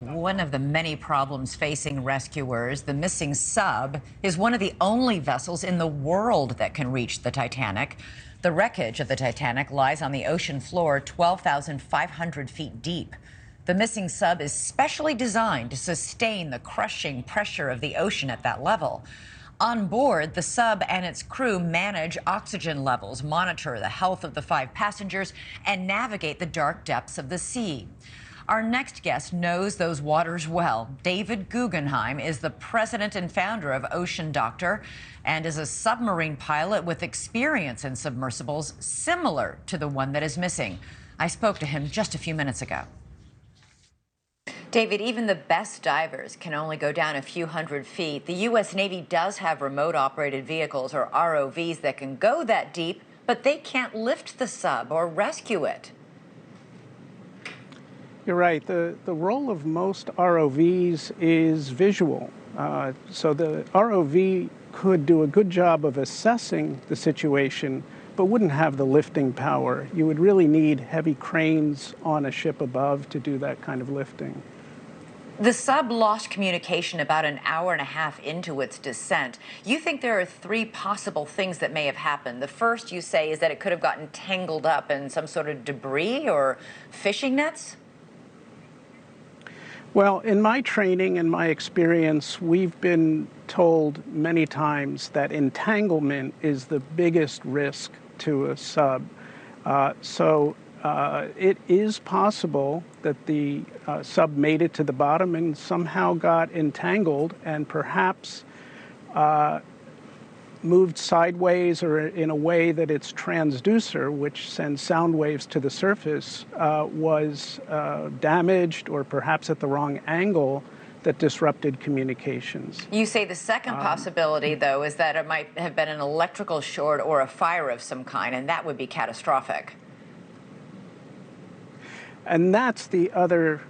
One of the many problems facing rescuers, the missing sub, is one of the only vessels in the world that can reach the Titanic. The wreckage of the Titanic lies on the ocean floor 12,500 feet deep. The missing sub is specially designed to sustain the crushing pressure of the ocean at that level. On board, the sub and its crew manage oxygen levels, monitor the health of the 5 passengers, and navigate the dark depths of the sea. Our next guest knows those waters well. David Guggenheim is the president and founder of Ocean Doctor and is a submarine pilot with experience in submersibles similar to the one that is missing. I spoke to him just a few minutes ago. David, even the best divers can only go down a few hundred feet. The U.S. Navy does have remote-operated vehicles, or ROVs, that can go that deep, but they can't lift the sub or rescue it. You're right. The role of most ROVs is visual. So the ROV could do a good job of assessing the situation, but wouldn't have the lifting power. You would really need heavy cranes on a ship above to do that kind of lifting. The sub lost communication about an hour and a half into its descent. You think there are 3 possible things that may have happened. The first, you say, is that it could have gotten tangled up in some sort of debris or fishing nets? Well, in my training and my experience, we've been told many times that entanglement is the biggest risk to a sub. It is possible that the sub made it to the bottom and somehow got entangled and perhaps moved sideways or in a way that its transducer, which sends sound waves to the surface, was damaged or perhaps at the wrong angle that disrupted communications. You say the second possibility, though, is that it might have been an electrical short or a fire of some kind, and that would be catastrophic. And that's the other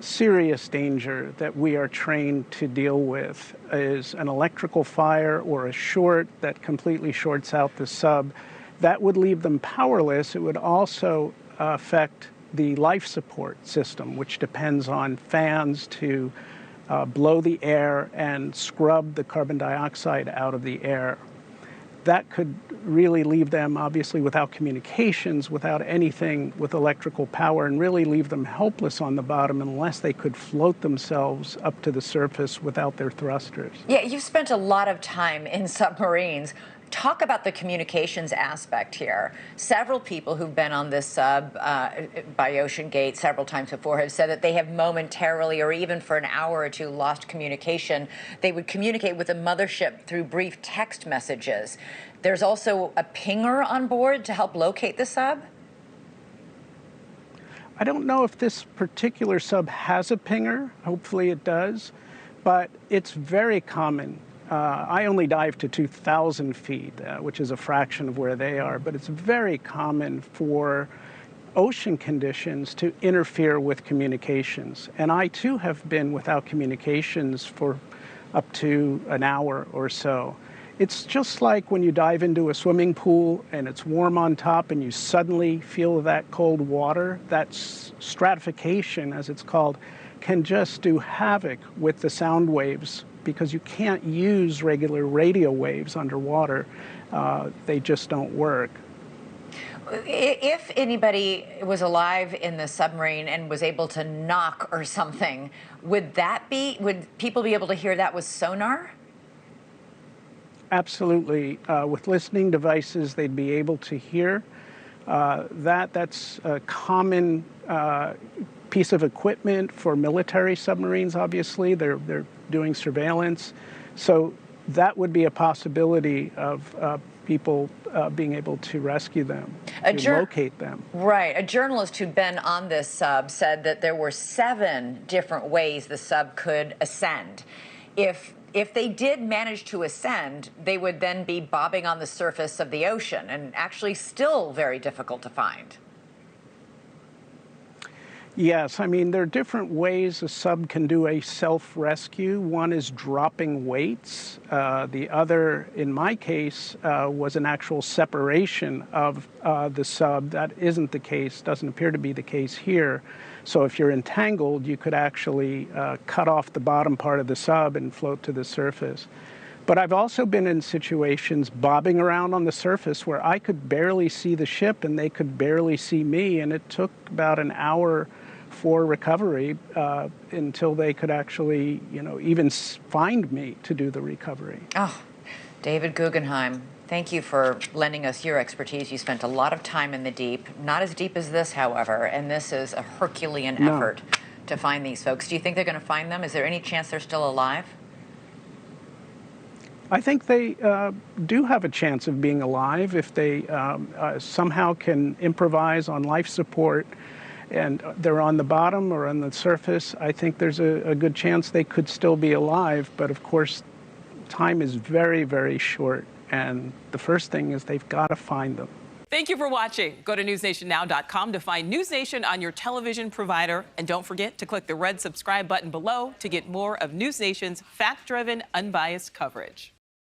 serious danger that we are trained to deal with, is an electrical fire or a short that completely shorts out the sub. That would leave them powerless. It would also affect the life support system, which depends on fans to blow the air and scrub the carbon dioxide out of the air. That could really leave them, obviously, without communications, without anything with electrical power, and really leave them helpless on the bottom unless they could float themselves up to the surface without their thrusters. Yeah, you've spent a lot of time in submarines. Talk about the communications aspect here. Several people who've been on this sub by Ocean Gate several times before have said that they have momentarily or even for an hour or two lost communication. They would communicate with the mothership through brief text messages. There's also a pinger on board to help locate the sub? I don't know if this particular sub has a pinger. Hopefully it does. But it's very common. I only dive to 2,000 feet, which is a fraction of where they are, but it's very common for ocean conditions to interfere with communications. And I, too, have been without communications for up to an hour or so. It's just like when you dive into a swimming pool and it's warm on top and you suddenly feel that cold water. That stratification, as it's called, can just do havoc with the sound waves, because you can't use regular radio waves underwater. They just don't work. If anybody was alive in the submarine and was able to knock or something, would people be able to hear that with sonar? Absolutely. With listening devices, they'd be able to hear that. That's a common piece of equipment for military submarines, obviously. They're doing surveillance. So that would be a possibility of people being able to rescue them, to locate them. Right. A journalist who'd been on this sub said that there were 7 different ways the sub could ascend. If they did manage to ascend, they would then be bobbing on the surface of the ocean and actually still very difficult to find. Yes, I mean, there are different ways a sub can do a self-rescue. One is dropping weights. The other, in my case, was an actual separation of the sub. That isn't the case, doesn't appear to be the case here. So if you're entangled, you could actually cut off the bottom part of the sub and float to the surface. But I've also been in situations bobbing around on the surface where I could barely see the ship and they could barely see me, and it took about an hour for recovery until they could actually, even find me to do the recovery. Oh, David Guggenheim, thank you for lending us your expertise. You spent a lot of time in the deep, not as deep as this, however, and this is a Herculean effort to find these folks. Do you think they're going to find them? Is there any chance they're still alive? I think they do have a chance of being alive if they somehow can improvise on life support and they're on the bottom or on the surface. I think there's a good chance they could still be alive, but of course, time is very, very short, and the first thing is they've got to find them. Thank you for watching. Go to newsnationnow.com to find News Nation on your television provider, and don't forget to click the red subscribe button below to get more of News Nation's fact-driven, unbiased coverage.